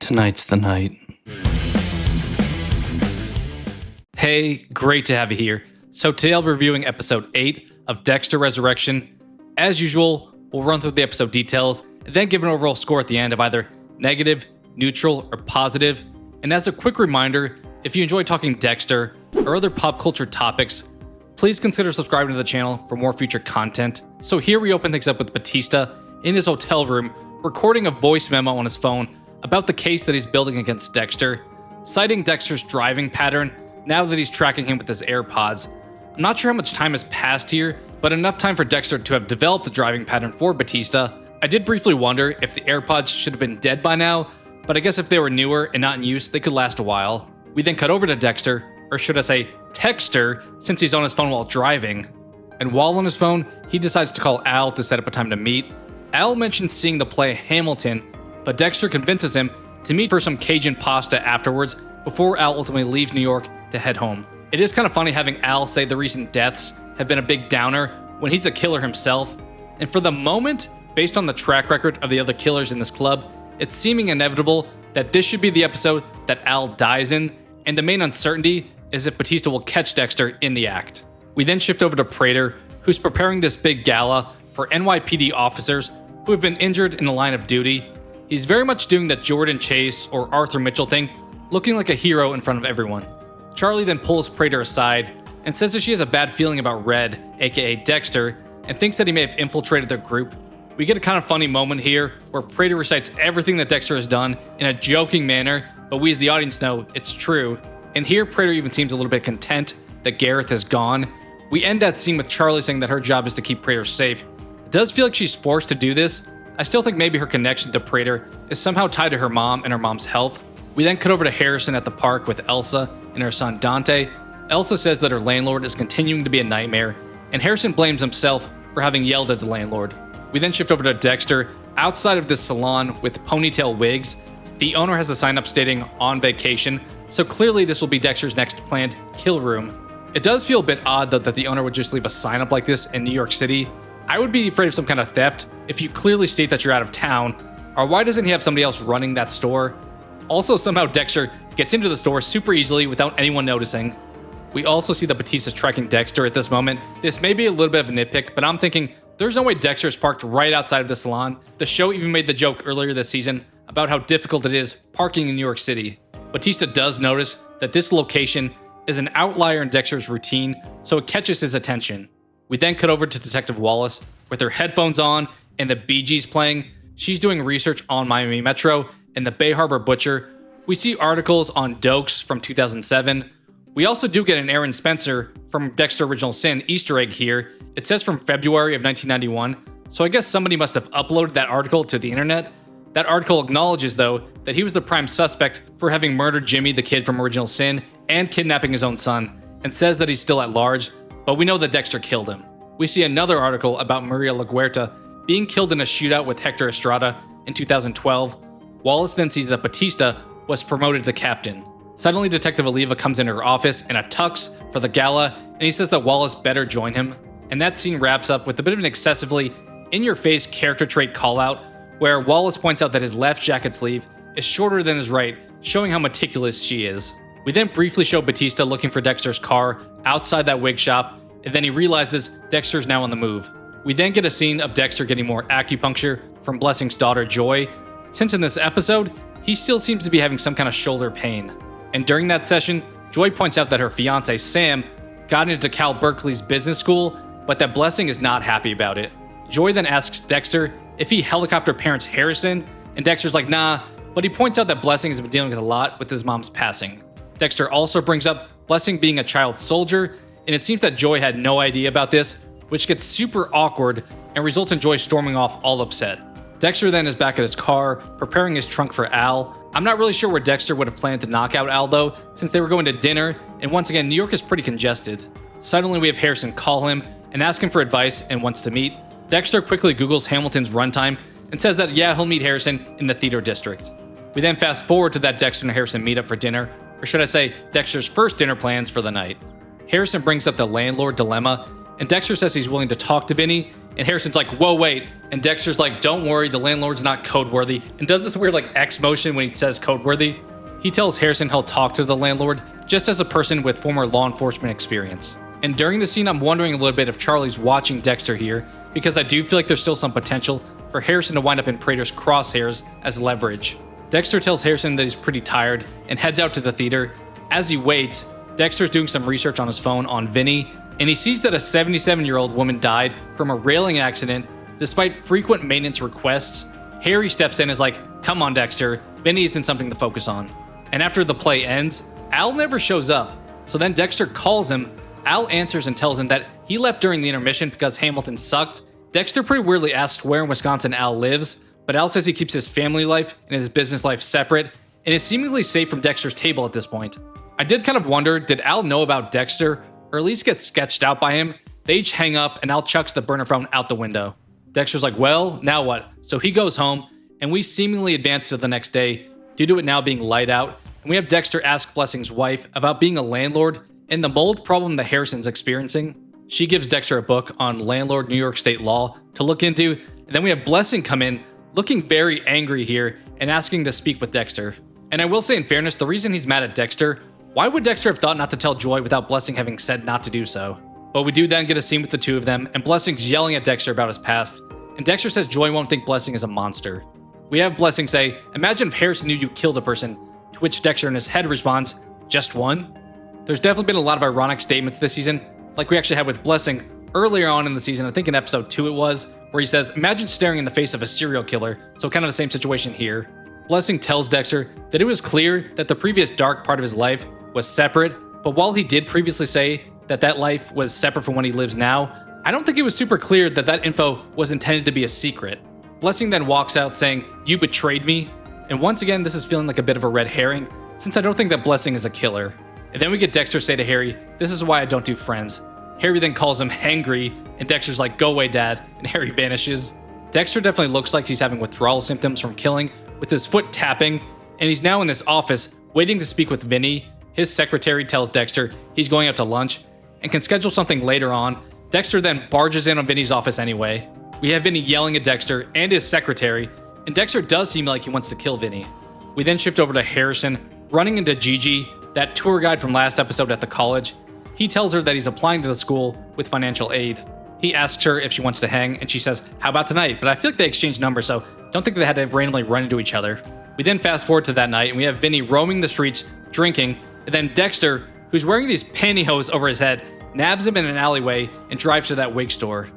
Tonight's the night. Hey, great to have you here. So today I'll be reviewing episode 8 of Dexter Resurrection. As usual, we'll run through the episode details and then give an overall score at the end of either negative, neutral, or positive. And as a quick reminder, if you enjoy talking Dexter or other pop culture topics, please consider subscribing to the channel for more future content. So here we open things up with Batista in his hotel room, recording a voice memo on his phone about the case that he's building against Dexter, citing Dexter's driving pattern now that he's tracking him with his AirPods. I'm not sure how much time has passed here, but enough time for Dexter to have developed a driving pattern for Batista. I did briefly wonder if the AirPods should have been dead by now, but I guess if they were newer and not in use, they could last a while. We then cut over to Dexter, or should I say Texter, since he's on his phone while driving. And while on his phone, he decides to call Al to set up a time to meet. Al mentions seeing the play Hamilton, but Dexter convinces him to meet for some Cajun pasta afterwards before Al ultimately leaves New York to head home. It is kind of funny having Al say the recent deaths have been a big downer when he's a killer himself. And for the moment, based on the track record of the other killers in this club, it's seeming inevitable that this should be the episode that Al dies in, and the main uncertainty is if Batista will catch Dexter in the act. We then shift over to Prater, who's preparing this big gala for NYPD officers who have been injured in the line of duty. He's very much doing that Jordan Chase or Arthur Mitchell thing, looking like a hero in front of everyone. Charlie then pulls Prater aside and says that she has a bad feeling about Red, aka Dexter, and thinks that he may have infiltrated their group. We get a kind of funny moment here where Prater recites everything that Dexter has done in a joking manner, but we as the audience know it's true. And here Prater even seems a little bit content that Gareth has gone. We end that scene with Charlie saying that her job is to keep Prater safe. It does feel like she's forced to do this. I still think maybe her connection to Prater is somehow tied to her mom and her mom's health. We then cut over to Harrison at the park with Elsa and her son Dante. Elsa says that her landlord is continuing to be a nightmare, and Harrison blames himself for having yelled at the landlord. We then shift over to Dexter outside of this salon with ponytail wigs. The owner has a sign up stating on vacation, so clearly this will be Dexter's next planned kill room. It does feel a bit odd though that the owner would just leave a sign up like this in New York City. I would be afraid of some kind of theft if you clearly state that you're out of town, or why doesn't he have somebody else running that store? Also, somehow Dexter gets into the store super easily without anyone noticing. We also see that Batista's tracking Dexter at this moment. This may be a little bit of a nitpick, but I'm thinking there's no way Dexter is parked right outside of the salon. The show even made the joke earlier this season about how difficult it is parking in New York City. Batista does notice that this location is an outlier in Dexter's routine, so it catches his attention. We then cut over to Detective Wallace with her headphones on and the Bee Gees playing. She's doing research on Miami Metro and the Bay Harbor Butcher. We see articles on Dokes from 2007. We also do get an Aaron Spencer from Dexter Original Sin Easter egg here. It says from February of 1991, so I guess somebody must have uploaded that article to the internet. That article acknowledges, though, that he was the prime suspect for having murdered Jimmy, the kid from Original Sin, and kidnapping his own son, and says that he's still at large, but we know that Dexter killed him. We see another article about Maria LaGuerta being killed in a shootout with Hector Estrada in 2012. Wallace then sees that Batista was promoted to captain. Suddenly, Detective Oliva comes into her office in a tux for the gala, and he says that Wallace better join him. And that scene wraps up with a bit of an excessively in-your-face character trait call-out, where Wallace points out that his left jacket sleeve is shorter than his right, showing how meticulous she is. We then briefly show Batista looking for Dexter's car outside that wig shop, and then he realizes Dexter's now on the move. We then get a scene of Dexter getting more acupuncture from Blessing's daughter, Joy, since in this episode, he still seems to be having some kind of shoulder pain. And during that session, Joy points out that her fiance, Sam, got into Cal Berkeley's business school, but that Blessing is not happy about it. Joy then asks Dexter if he helicopter parents Harrison, and Dexter's like, nah, but he points out that Blessing has been dealing with a lot with his mom's passing. Dexter also brings up Blessing being a child soldier, and it seems that Joy had no idea about this, which gets super awkward and results in Joy storming off all upset. Dexter then is back at his car, preparing his trunk for Al. I'm not really sure where Dexter would have planned to knock out Al though, since they were going to dinner, and once again, New York is pretty congested. Suddenly we have Harrison call him and ask him for advice and wants to meet. Dexter quickly Googles Hamilton's runtime and says that yeah, he'll meet Harrison in the theater district. We then fast forward to that Dexter and Harrison meetup for dinner, or should I say, Dexter's first dinner plans for the night. Harrison brings up the landlord dilemma, and Dexter says he's willing to talk to Vinny And Harrison's like, whoa, wait. And Dexter's like, don't worry, the landlord's not code worthy. And does this weird like X motion when he says code worthy. He tells Harrison he'll talk to the landlord just as a person with former law enforcement experience. And during the scene, I'm wondering a little bit if Charlie's watching Dexter here, because I do feel like there's still some potential for Harrison to wind up in Prater's crosshairs as leverage. Dexter tells Harrison that he's pretty tired and heads out to the theater. As he waits, Dexter's doing some research on his phone on Vinny, and he sees that a 77-year-old woman died from a railing accident. Despite frequent maintenance requests, Harry steps in and is like, come on Dexter, Vinny isn't something to focus on. And after the play ends, Al never shows up. So then Dexter calls him. Al answers and tells him that he left during the intermission because Hamilton sucked. Dexter pretty weirdly asks where in Wisconsin Al lives, but Al says he keeps his family life and his business life separate and is seemingly safe from Dexter's table at this point. I did kind of wonder, did Al know about Dexter, or at least get sketched out by him? They each hang up and Al chucks the burner phone out the window. Dexter's like, well, now what? So he goes home, and we seemingly advance to the next day due to it now being light out, and we have Dexter ask Blessing's wife about being a landlord and the mold problem that Harrison's experiencing. She gives Dexter a book on landlord New York state law to look into, and then we have Blessing come in looking very angry here and asking to speak with Dexter. And I will say in fairness, the reason he's mad at Dexter, why would Dexter have thought not to tell Joy without Blessing having said not to do so? But we do then get a scene with the two of them, and Blessing's yelling at Dexter about his past, and Dexter says Joy won't think Blessing is a monster. We have Blessing say, imagine if Harrison knew you killed a person, to which Dexter in his head responds, just one? There's definitely been a lot of ironic statements this season, like we actually had with Blessing earlier on in the season, I think in episode 2 it was, where he says, imagine staring in the face of a serial killer, so kind of the same situation here. Blessing tells Dexter that it was clear that the previous dark part of his life was separate, but while he did previously say that that life was separate from what he lives now, I don't think it was super clear that that info was intended to be a secret. Blessing then walks out saying, you betrayed me, and once again this is feeling like a bit of a red herring, since I don't think that Blessing is a killer. And then we get Dexter say to Harry, this is why I don't do friends. Harry then calls him hangry, and Dexter's like, go away dad, and Harry vanishes. Dexter definitely looks like he's having withdrawal symptoms from killing, with his foot tapping, and he's now in this office waiting to speak with Vinny. His secretary tells Dexter he's going out to lunch and can schedule something later on. Dexter then barges in on Vinny's office anyway. We have Vinny yelling at Dexter and his secretary, and Dexter does seem like he wants to kill Vinny. We then shift over to Harrison, running into Gigi, that tour guide from last episode at the college. He tells her that he's applying to the school with financial aid. He asks her if she wants to hang, and she says, how about tonight? But I feel like they exchanged numbers, so don't think they had to randomly run into each other. We then fast forward to that night, and we have Vinny roaming the streets, drinking, and then Dexter, who's wearing these pantyhose over his head, nabs him in an alleyway and drives to that wig store.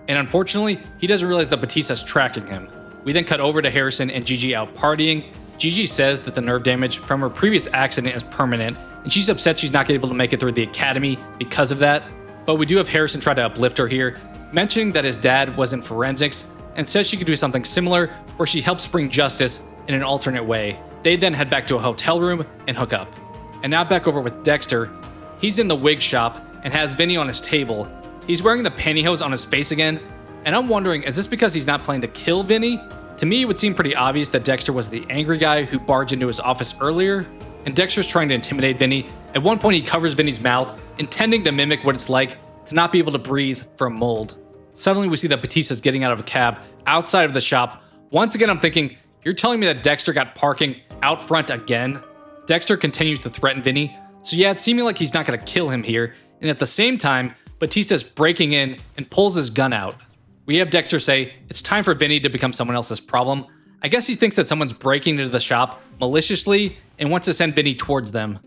And unfortunately, he doesn't realize that Batista's tracking him. We then cut over to Harrison and Gigi out partying. Gigi says that the nerve damage from her previous accident is permanent, and she's upset she's not able to make it through the academy because of that. But we do have Harrison try to uplift her here, mentioning that his dad was in forensics, and says she could do something similar where she helps bring justice in an alternate way. They then head back to a hotel room and hook up. And now back over with Dexter. He's in the wig shop and has Vinny on his table. He's wearing the pantyhose on his face again, and I'm wondering, is this because he's not planning to kill Vinny? To me, it would seem pretty obvious that Dexter was the angry guy who barged into his office earlier, and Dexter's trying to intimidate Vinny. At one point, he covers Vinny's mouth, intending to mimic what it's like to not be able to breathe from mold. Suddenly, we see that Batista's getting out of a cab outside of the shop. Once again, I'm thinking, you're telling me that Dexter got parking out front again? Dexter continues to threaten Vinny, so yeah, it's seeming like he's not going to kill him here, and at the same time, Batista's breaking in and pulls his gun out. We have Dexter say, it's time for Vinny to become someone else's problem. I guess he thinks that someone's breaking into the shop maliciously and wants to send Vinny towards them.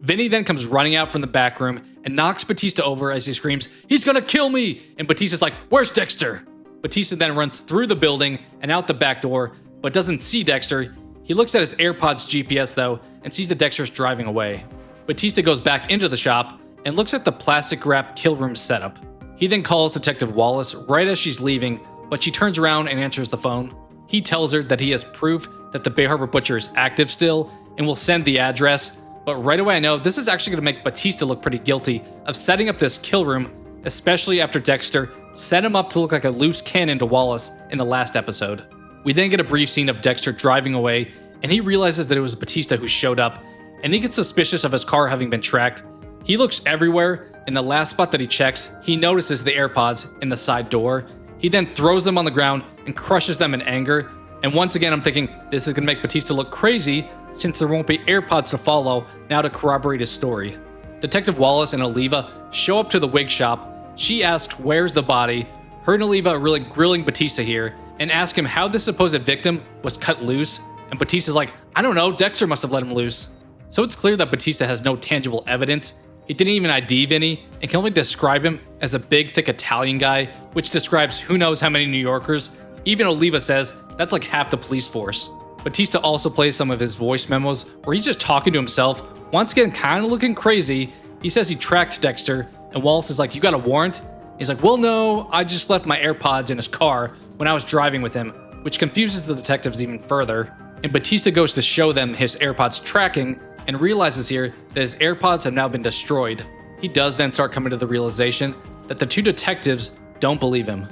Vinny then comes running out from the back room and knocks Batista over as he screams, he's gonna kill me! And Batista's like, where's Dexter? Batista then runs through the building and out the back door, but doesn't see Dexter. He looks at his AirPods GPS though, and sees that Dexter's driving away. Batista goes back into the shop and looks at the plastic wrapped kill room setup. He then calls Detective Wallace right as she's leaving, but she turns around and answers the phone. He tells her that he has proof that the Bay Harbor Butcher is active still and will send the address, but right away I know this is actually going to make Batista look pretty guilty of setting up this kill room, especially after Dexter set him up to look like a loose cannon to Wallace in the last episode. We then get a brief scene of Dexter driving away, and he realizes that it was Batista who showed up, and he gets suspicious of his car having been tracked. He looks everywhere, and the last spot that he checks, he notices the AirPods in the side door. He then throws them on the ground and crushes them in anger. And once again, I'm thinking this is going to make Batista look crazy since there won't be AirPods to follow now to corroborate his story. Detective Wallace and Oliva show up to the wig shop. She asks where's the body. Her and Oliva are really grilling Batista here and ask him how this supposed victim was cut loose. And Batista's like, I don't know, Dexter must have let him loose. So it's clear that Batista has no tangible evidence. He didn't even ID Vinny and can only describe him as a big, thick Italian guy, which describes who knows how many New Yorkers. Even Oliva says that's like half the police force. Batista also plays some of his voice memos where he's just talking to himself, once again kind of looking crazy. He says he tracked Dexter, and Wallace is like, you got a warrant? He's like, well, no, I just left my AirPods in his car when I was driving with him, which confuses the detectives even further. And Batista goes to show them his AirPods tracking and realizes here that his AirPods have now been destroyed. He does then start coming to the realization that the two detectives don't believe him.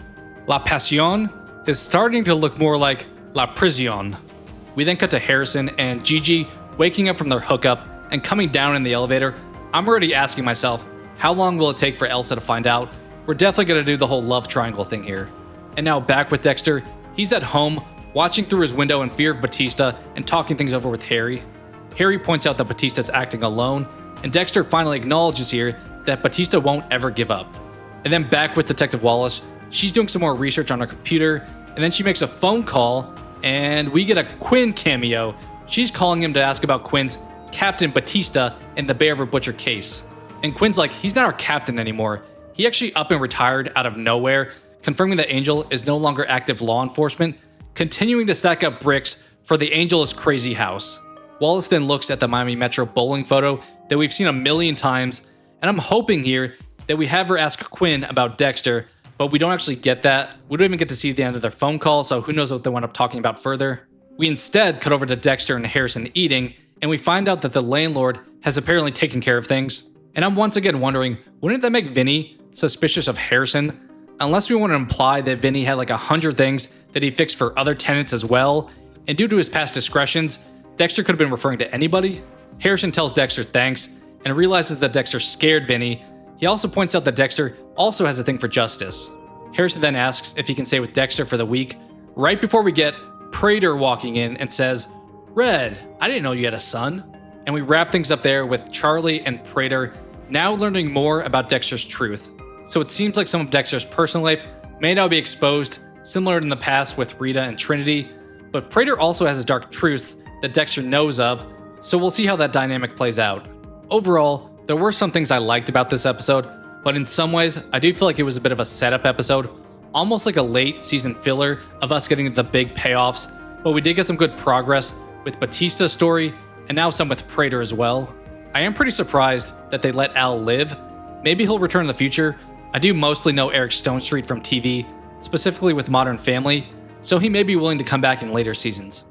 La Passion is starting to look more like La Prisión. We then cut to Harrison and Gigi waking up from their hookup and coming down in the elevator. I'm already asking myself, how long will it take for Elsa to find out? We're definitely going to do the whole love triangle thing here. And now back with Dexter, he's at home, watching through his window in fear of Batista and talking things over with Harry. Harry points out that Batista's acting alone, and Dexter finally acknowledges here that Batista won't ever give up. And then back with Detective Wallace, she's doing some more research on her computer, and then she makes a phone call, and we get a Quinn cameo. She's calling him to ask about Quinn's Captain Batista in the Bay Harbor Butcher case. And Quinn's like, he's not our captain anymore. He actually up and retired out of nowhere, confirming that Angel is no longer active law enforcement, continuing to stack up bricks for the Angel is Crazy house. Wallace then looks at the Miami Metro bowling photo that we've seen a million times, and I'm hoping here that we have her ask Quinn about Dexter, but we don't actually get that. We don't even get to see the end of their phone call, so who knows what they wind up talking about further. We instead cut over to Dexter and Harrison eating, and we find out that the landlord has apparently taken care of things. And I'm once again wondering, wouldn't that make Vinny suspicious of Harrison? Unless we want to imply that Vinny had like 100 things that he fixed for other tenants as well, and due to his past discretions, Dexter could have been referring to anybody. Harrison tells Dexter thanks and realizes that Dexter scared Vinny. He also points out that Dexter also has a thing for justice. Harrison then asks if he can stay with Dexter for the week, right before we get Prater walking in and says, Red, I didn't know you had a son. And we wrap things up there with Charlie and Prater now learning more about Dexter's truth. So it seems like some of Dexter's personal life may now be exposed, similar in the past with Rita and Trinity, but Prater also has his dark truths that Dexter knows of, so we'll see how that dynamic plays out. Overall, there were some things I liked about this episode, but in some ways, I do feel like it was a bit of a setup episode, almost like a late season filler of us getting the big payoffs, but we did get some good progress with Batista's story, and now some with Prater as well. I am pretty surprised that they let Al live. Maybe he'll return in the future. I do mostly know Eric Stonestreet from TV, specifically with Modern Family, so he may be willing to come back in later seasons.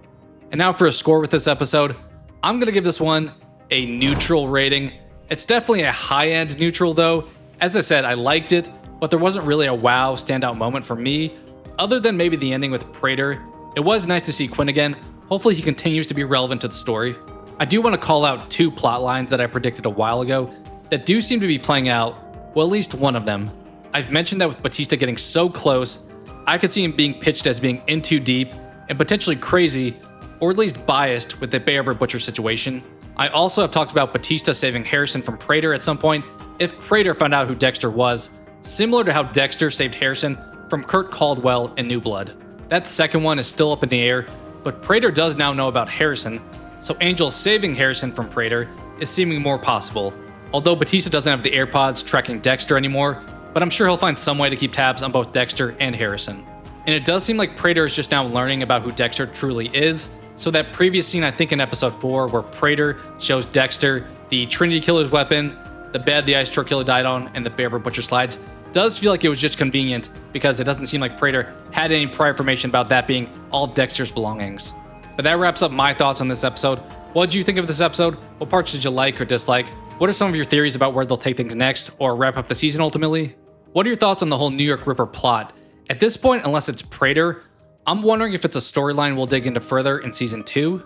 And now for a score with this episode, I'm going to give this one a neutral rating. It's definitely a high-end neutral though. As I said, I liked it, but there wasn't really a wow standout moment for me, other than maybe the ending with Prater. It was nice to see Quinn again. Hopefully he continues to be relevant to the story. I do want to call out two plot lines that I predicted a while ago that do seem to be playing out, well, at least one of them. I've mentioned that with Batista getting so close, I could see him being pitched as being in too deep and potentially crazy, or at least biased with the Bay Harbor Butcher situation. I also have talked about Batista saving Harrison from Prater at some point if Prater found out who Dexter was, similar to how Dexter saved Harrison from Kurt Caldwell in New Blood. That second one is still up in the air, but Prater does now know about Harrison, so Angel saving Harrison from Prater is seeming more possible. Although Batista doesn't have the AirPods tracking Dexter anymore, but I'm sure he'll find some way to keep tabs on both Dexter and Harrison. And it does seem like Prater is just now learning about who Dexter truly is, so that previous scene I think in episode 4 where Prater shows Dexter the Trinity Killer's weapon, the bed the ice truck killer died on, and the Bay Harbor Butcher slides, does feel like it was just convenient because it doesn't seem like Prater had any prior information about that being all Dexter's belongings. But that wraps up my thoughts on this episode. What did you think of this episode? What parts did you like or dislike? What are some of your theories about where they'll take things next or wrap up the season ultimately? What are your thoughts on the whole New York Ripper plot? At this point, unless it's Prater, I'm wondering if it's a storyline we'll dig into further in season 2.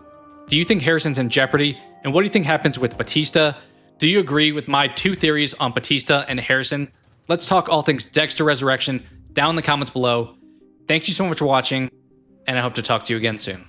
Do you think Harrison's in jeopardy? And what do you think happens with Batista? Do you agree with my two theories on Batista and Harrison? Let's talk all things Dexter Resurrection down in the comments below. Thank you so much for watching, and I hope to talk to you again soon.